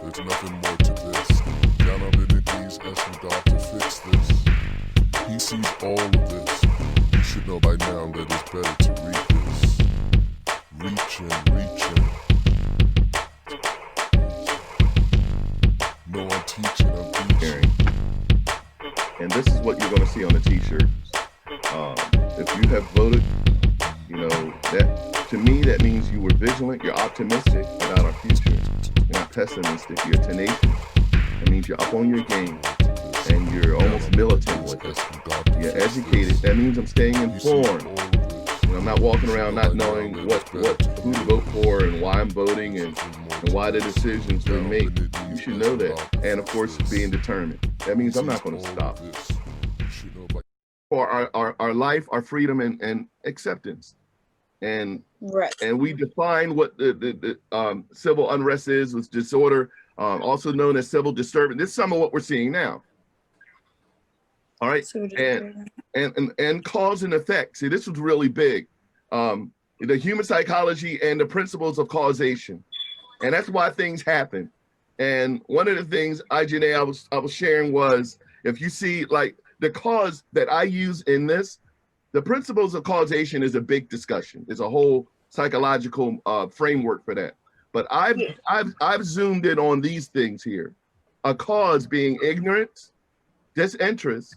There's nothing more to this. Down on bended knees, asking God to fix this. He sees all of this. You should know by now that it's better to read this. Reaching. No, I'm teaching, I'm teaching. And this is what you're going to see on the t-shirt. If you have voted, you know, that to me, that means you were vigilant, you're optimistic about our future. You're not pessimistic, you're tenacious. That means you're up on your game and you're almost militant with it. You're educated. That means I'm staying informed. And I'm not walking around not knowing who to vote for and why I'm voting and why the decisions were made. You should know that. And of course, being determined. That means I'm not going to stop. For our life, our freedom, and acceptance. And right. And we define what the civil unrest is, was disorder, also known as civil disturbance. This is some of what we're seeing now. All right, and cause and effect. See, this was really big. The human psychology and the principles of causation, and that's why things happen. And one of the things, IJNA, I was sharing was, if you see like the cause that I use in this, the principles of causation is a big discussion. There's a whole psychological framework for that. But I've zoomed in on these things here. A cause being ignorance, disinterest,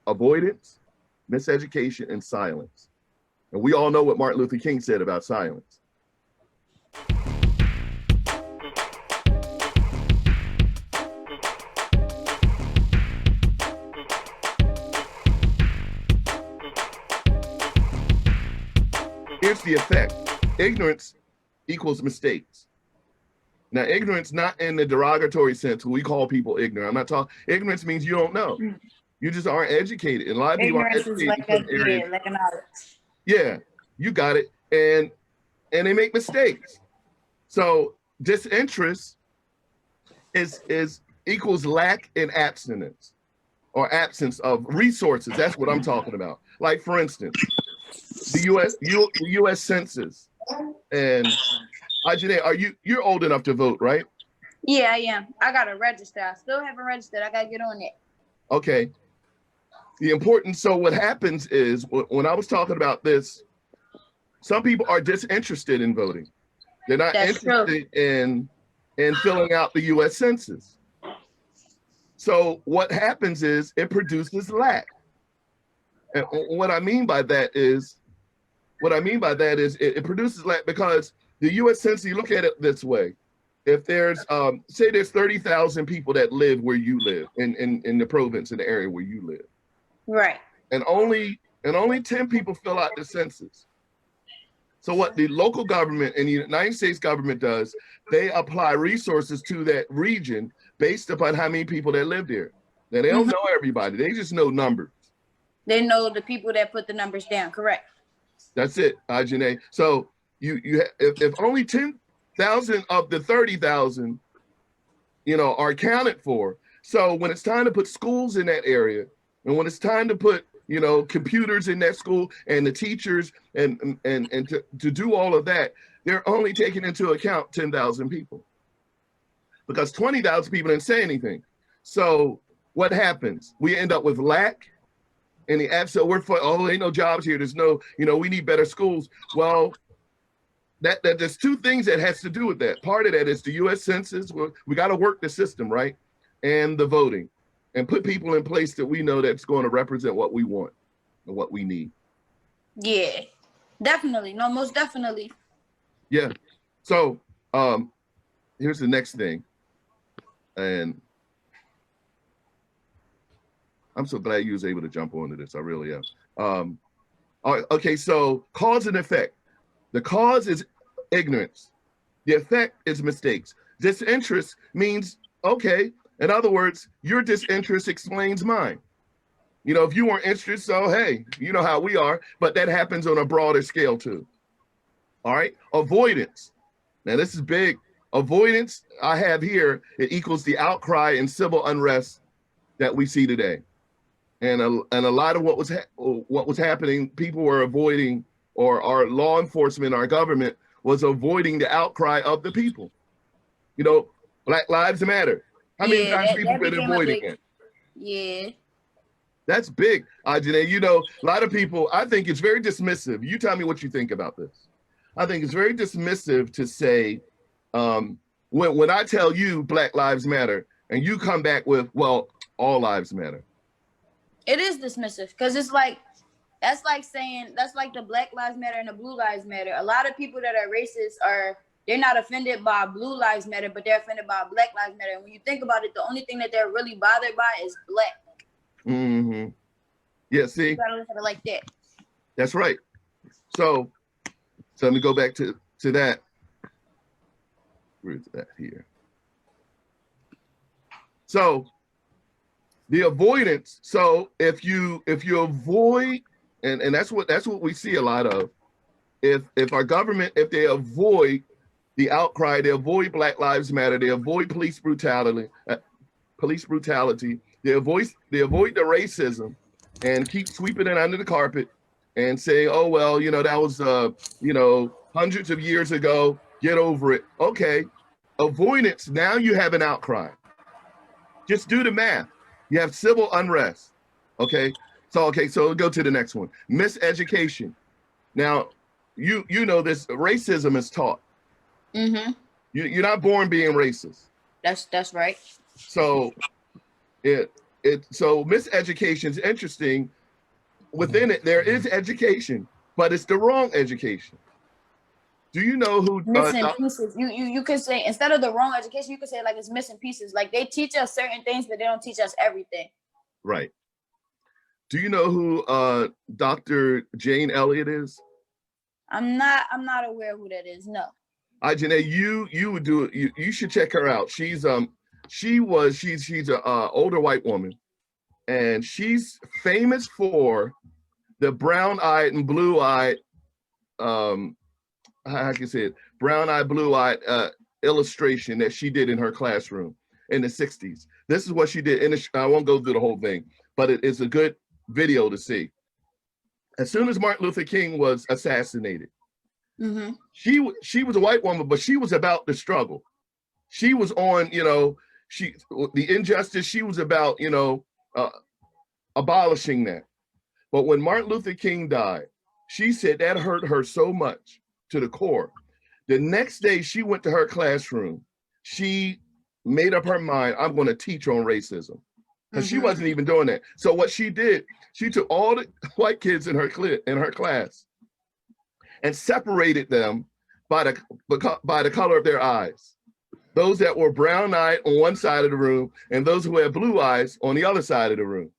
avoidance, miseducation, and silence. And we all know what Martin Luther King said about silence. Here's the effect. Ignorance equals mistakes. Now, ignorance not in the derogatory sense, we call people ignorant. I'm not talking, ignorance means you don't know. You just aren't educated. And a lot of people aren't educated. Like a knowledge. Yeah, you got it. And they make mistakes. So disinterest is equals lack and abstinence, or absence of resources. That's what I'm talking about. Like, for instance, the U.S. Census. And IJNA, you're old enough to vote, right? Yeah, I am. I gotta register. I still haven't registered. I gotta get on it. Okay. The importance. So what happens is, when I was talking about this, some people are disinterested in voting. They're not interested in filling out the U.S. Census. So what happens is it produces lack. And what I mean by that is it produces lack because the U.S. Census, you look at it this way. If there's, say there's 30,000 people that live where you live, in the province, in the area where you live. Right. And only 10 people fill out the census. So what the local government and the United States government does, they apply resources to that region based upon how many people that live there. Now, they don't know everybody. They just know numbers. They know the people that put the numbers down, correct? That's it, IJNA. So if only 10,000 of the 30,000, are accounted for. So when it's time to put schools in that area, and when it's time to put, computers in that school and the teachers and to do all of that, they're only taking into account 10,000 people, because 20,000 people didn't say anything. So what happens? We end up with lack. And the absolute word for, ain't no jobs here. There's no, we need better schools. Well, that there's two things that has to do with that. Part of that is the U.S. Census. We got to work the system, right? And the voting, and put people in place that we know that's going to represent what we want and what we need. Yeah, definitely. No, most definitely. Yeah. So here's the next thing. And I'm so glad you was able to jump onto this. I really am. Okay, so cause and effect. The cause is ignorance. The effect is mistakes. Disinterest means, okay, in other words, your disinterest explains mine. If you weren't interested, so hey, you know how we are, but that happens on a broader scale too. All right, avoidance. Now this is big. Avoidance, I have here, it equals the outcry and civil unrest that we see today. And a lot of what was happening, people were avoiding, or our law enforcement, our government was avoiding the outcry of the people. Black Lives Matter. How many times people been became a avoiding big, it? yeah. That's big, Janae. You know, a lot of people, I think it's very dismissive. You tell me what you think about this. I think it's very dismissive to say, when I tell you Black Lives Matter, and you come back with, well, all lives matter. It is dismissive because it's like, that's like saying, that's like the Black Lives Matter and the Blue Lives Matter. A lot of people that are racist they're not offended by Blue Lives Matter, but they're offended by Black Lives Matter. And when you think about it, the only thing that they're really bothered by is black. Mm-hmm. Yeah, see? You gotta look at it like that. That's right. So let me go back to that. Where's that here? So the avoidance. So if you avoid, and that's what we see a lot of. If our government, if they avoid the outcry, they avoid Black Lives Matter, they avoid police brutality, they avoid the racism, and keep sweeping it under the carpet, and say, oh well, you know, that was hundreds of years ago. Get over it. Okay, avoidance. Now you have an outcry. Just do the math. You have civil unrest. Okay, so go to the next one. Miseducation. Now, you know this. Racism is taught. Mm-hmm. You're not born being racist. That's right. So so miseducation is interesting. Within it, there is education, but it's the wrong education. Do you know who missing pieces? You could say, instead of the wrong education, you could say like it's missing pieces. Like they teach us certain things, but they don't teach us everything. Right. Do you know who Dr. Jane Elliott is? I'm not aware who that is. No. Janae, you would do it. You should check her out. She's an older white woman, and she's famous for the brown-eyed and blue-eyed, how can you say it? Brown-eyed, blue-eyed illustration that she did in her classroom in the 60s. This is what she did. I won't go through the whole thing, but it's a good video to see. As soon as Martin Luther King was assassinated, mm-hmm. she was a white woman, but she was about the struggle. She was on, the injustice. She was about, abolishing that. But when Martin Luther King died, she said that hurt her so much to the core. The next day she went to her classroom. She made up her mind, I'm going to teach on racism. Because she wasn't even doing that. So what she did, she took all the white kids in her class and separated them by the color of their eyes. Those that were brown-eyed on one side of the room and those who had blue eyes on the other side of the room.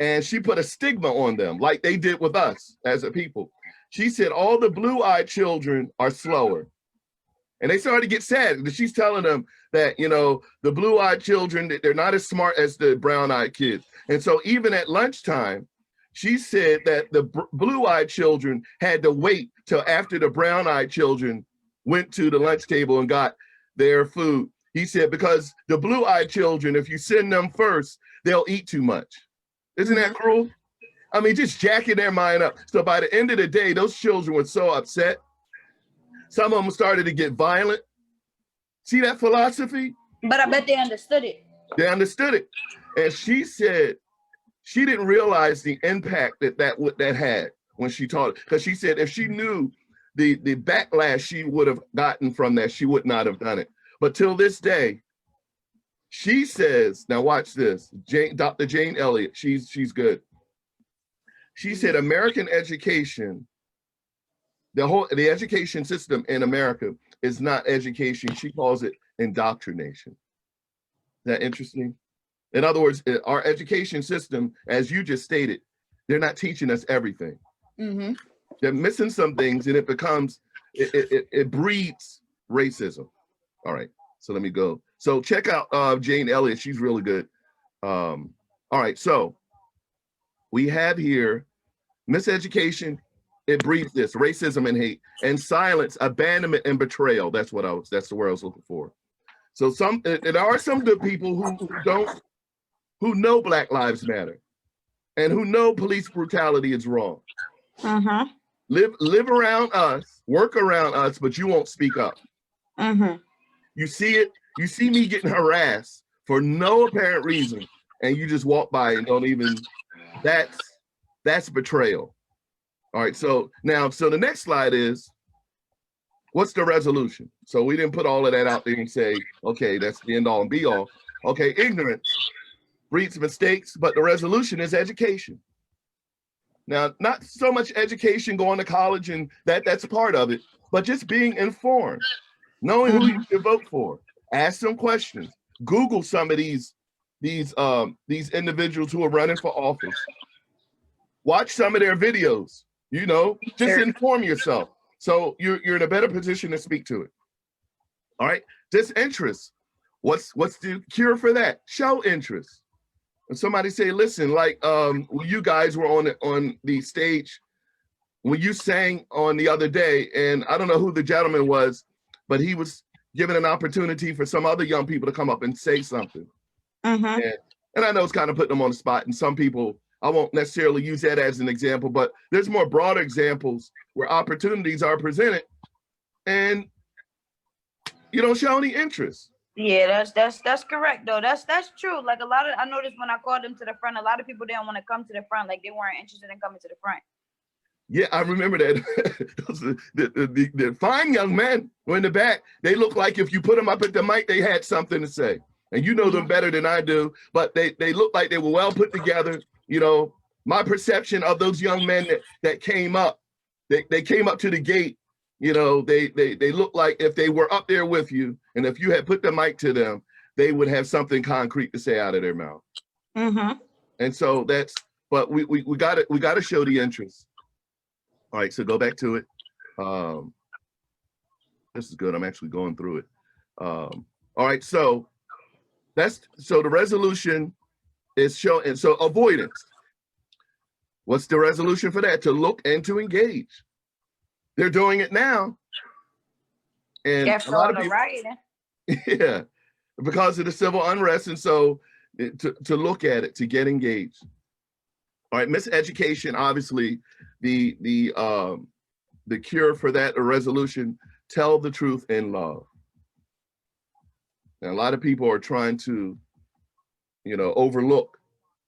And she put a stigma on them like they did with us as a people. She said all the blue-eyed children are slower. And they started to get sad because she's telling them that, the blue-eyed children, they're not as smart as the brown-eyed kids. And so even at lunchtime, she said that the blue-eyed children had to wait till after the brown-eyed children went to the lunch table and got their food. He said, because the blue-eyed children, if you send them first, they'll eat too much. Isn't that cruel? I mean, just jacking their mind up. So by the end of the day, those children were so upset. Some of them started to get violent. See that philosophy? But I bet they understood it. They understood it. And she said she didn't realize the impact that had when she taught it. Because she said if she knew the backlash she would have gotten from that, she would not have done it. But till this day, she says, now watch this, Dr. Jane Elliott, she's good. She said American education, the education system in America is not education. She calls it indoctrination. Is that interesting? In other words, our education system, as you just stated, they're not teaching us everything. Mm-hmm. They're missing some things, and it breeds racism. All right, so let me go. So check out Jane Elliott. She's really good. All right, so we have here miseducation. It breeds this racism and hate, and silence, abandonment, and betrayal. That's the word I was looking for. So there are some good people who know Black Lives Matter, and who know police brutality is wrong. Uh-huh. Live around us, work around us, but you won't speak up. Uh-huh. You see it, You see me getting harassed for no apparent reason, and you just walk by and don't even, that's betrayal. All right, so now, so the next slide is, what's the resolution? So we didn't put all of that out there and say, okay, that's the end all and be all. Okay, ignorance breeds mistakes, but the resolution is education. Now, not so much education, going to college, and that's part of it, but just being informed, knowing who you should vote for, ask some questions, Google some of these individuals who are running for office, watch some of their videos, you know, just inform yourself. So you're in a better position to speak to it. All right, disinterest. What's the cure for that? Show interest. And somebody say, listen, like you guys were on the stage when you sang on the other day, and I don't know who the gentleman was, but he was given an opportunity for some other young people to come up and say something. And I know it's kind of putting them on the spot, and some people, I won't necessarily use that as an example, but there's more broader examples where opportunities are presented and you don't show any interest. Yeah, that's correct though. That's true. Like a lot of, I noticed when I called them to the front, a lot of people didn't want to come to the front, like they weren't interested in coming to the front. Yeah, I remember that. the fine young men were in the back. They looked like if you put them up at the mic, they had something to say. And you know them better than I do, but they looked like they were well put together. You know, my perception of those young men that came up, they came up to the gate, you know, they looked like if they were up there with you, and if you had put the mic to them, they would have something concrete to say out of their mouth. And so that's, but we gotta show the interest. All right, so go back to it. This is good. I'm actually going through it. All right, so the resolution is show, and so avoidance. What's the resolution for that? To look and to engage. They're doing it now. And a lot of people, yeah, because of the civil unrest. And so to look at it, to get engaged. All right, miseducation, obviously, the cure for that, or resolution, tell the truth in love. Now, a lot of people are trying to, you know, overlook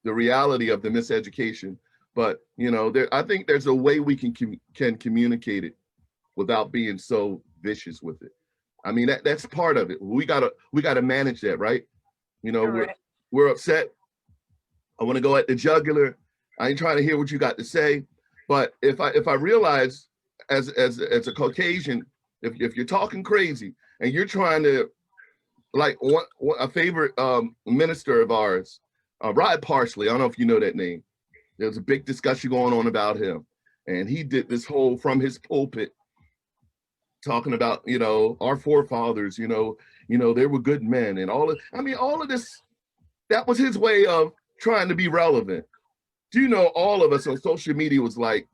the reality of the miseducation, but you know, I think there's a way we can communicate it without being so vicious with it. I mean, that's part of it. We gotta manage that, right? You know, we're upset. I want to go at the jugular. I ain't trying to hear what you got to say, but if I realize as a Caucasian, if you're talking crazy and you're trying to, like a favorite minister of ours, Rod Parsley, I don't know if you know that name. There's a big discussion going on about him, and he did this whole, from his pulpit, talking about, you know, our forefathers, you know, they were good men, and all of this, that was his way of trying to be relevant. Do you know, all of us on social media was like,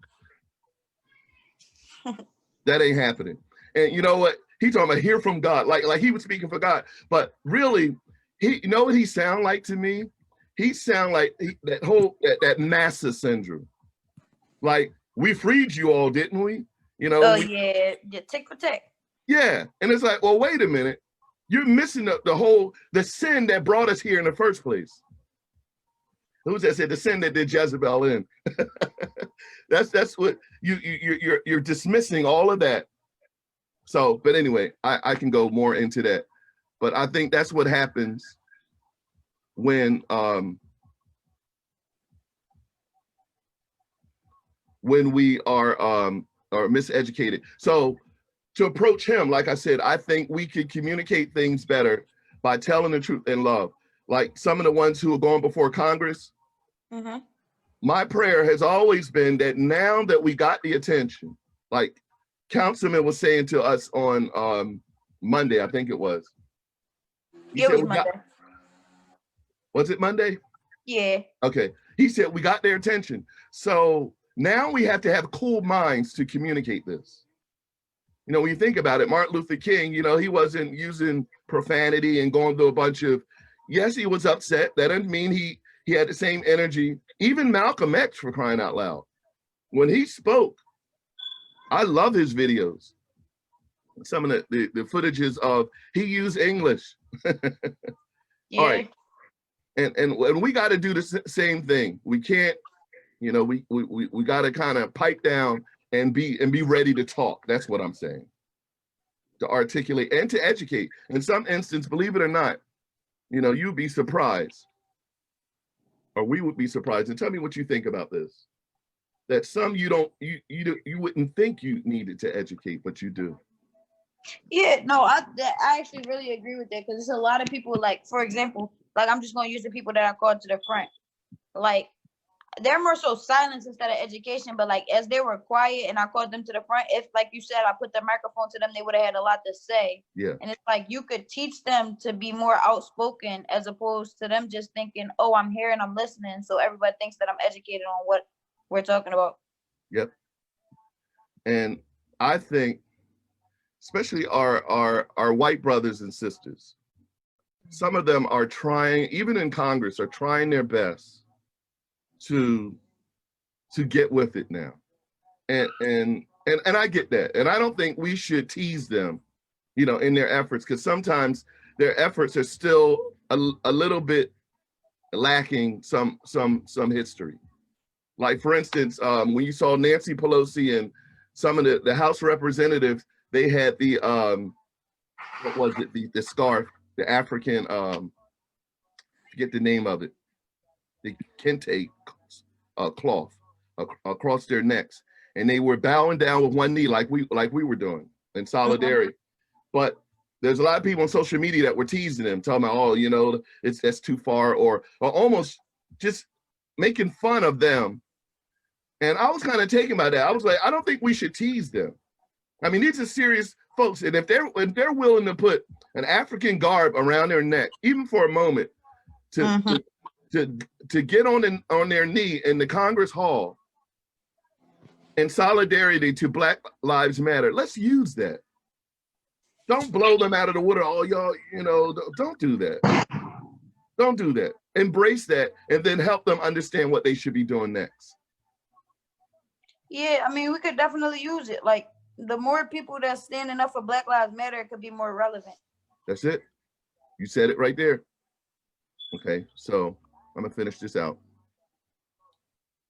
that ain't happening. And you know what? He talking about hear from God, like he was speaking for God, but really, you know what he sound like to me? He sound like that massa syndrome. Like, we freed you all, didn't we? You know? Yeah, tick for tick. Yeah, and it's like, well, wait a minute, you're missing the sin that brought us here in the first place. Who's that said the sin that did Jezebel in? that's what you're dismissing all of that. So, but anyway, I can go more into that, but I think that's what happens when we are miseducated. So to approach him, like I said, I think we could communicate things better by telling the truth in love. Like some of the ones who are going before Congress, my prayer has always been that now that we got the attention, like Councilman was saying to us on Monday, I think it was. It was Monday. Was it Monday? Yeah. Okay. He said we got their attention. So now we have to have cool minds to communicate this. You know, when you think about it, Martin Luther King, you know, he wasn't using profanity and going through a bunch of, yes, he was upset. That doesn't mean he had the same energy. Even Malcolm X, for crying out loud. When he spoke, I love his videos. Some of the footages of, he used English. Yeah. All right. And we got to do the same thing. We can't, you know, we got to kind of pipe down and be ready to talk. That's what I'm saying. To articulate and to educate. In some instance, believe it or not, you know, you'd be surprised, or we would be surprised. And tell me what you think about this. That some you wouldn't think you needed to educate, but you do. Yeah, no, I actually really agree with that, because there's a lot of people, like, for example, like, I'm just going to use the people that I called to the front. Like, they're more so silence instead of education, but like, as they were quiet and I called them to the front, if, like you said, I put the microphone to them, they would have had a lot to say. Yeah. And it's like, you could teach them to be more outspoken, as opposed to them just thinking, oh, I'm here and I'm listening, so everybody thinks that I'm educated on what we're talking about. Yep. And I think, especially our white brothers and sisters, some of them are trying, even in Congress, are trying their best to get with it now. And I get that. And I don't think we should tease them, you know, in their efforts, because sometimes their efforts are still a little bit lacking some history. Like, for instance, when you saw Nancy Pelosi and some of the House representatives, they had the what was it, the scarf, the African, forget the name of it, the kente cloth across their necks, and they were bowing down with one knee like we were doing in solidarity. But there's a lot of people on social media that were teasing them, talking about, oh, you know, that's too far, or almost just making fun of them. And I was kind of taken by that. I was like, I don't think we should tease them. I mean, these are serious folks, and if they're willing to put an African garb around their neck, even for a moment, to get on their knee in the Congress Hall in solidarity to Black Lives Matter, let's use that. Don't blow them out of the water. Oh, y'all, you know, don't do that. Don't do that. Embrace that, and then help them understand what they should be doing next. Yeah, I mean, we could definitely use it. Like, the more people that's standing up for Black Lives Matter, it could be more relevant. That's it. You said it right there. Okay, so I'm gonna finish this out.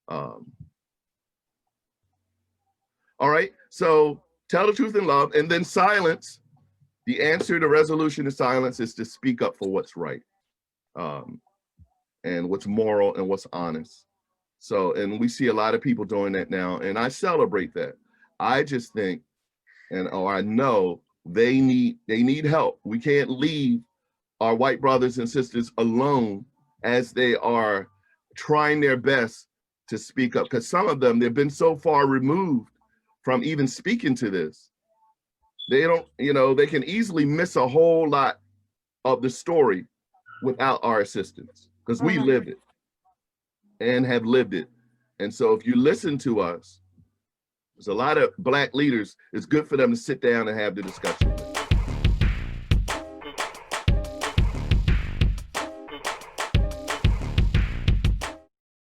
All right, so tell the truth in love, and then silence. The answer to resolution to silence is to speak up for what's right, and what's moral and what's honest. So, and we see a lot of people doing that now, and I celebrate that. I just think, or I know they need help. We can't leave our white brothers and sisters alone as they are trying their best to speak up, because some of them, they've been so far removed from even speaking to this. They don't, you know, they can easily miss a whole lot of the story without our assistance, because we live it and have lived it. And so if you listen to us, there's a lot of Black leaders, it's good for them to sit down and have the discussion.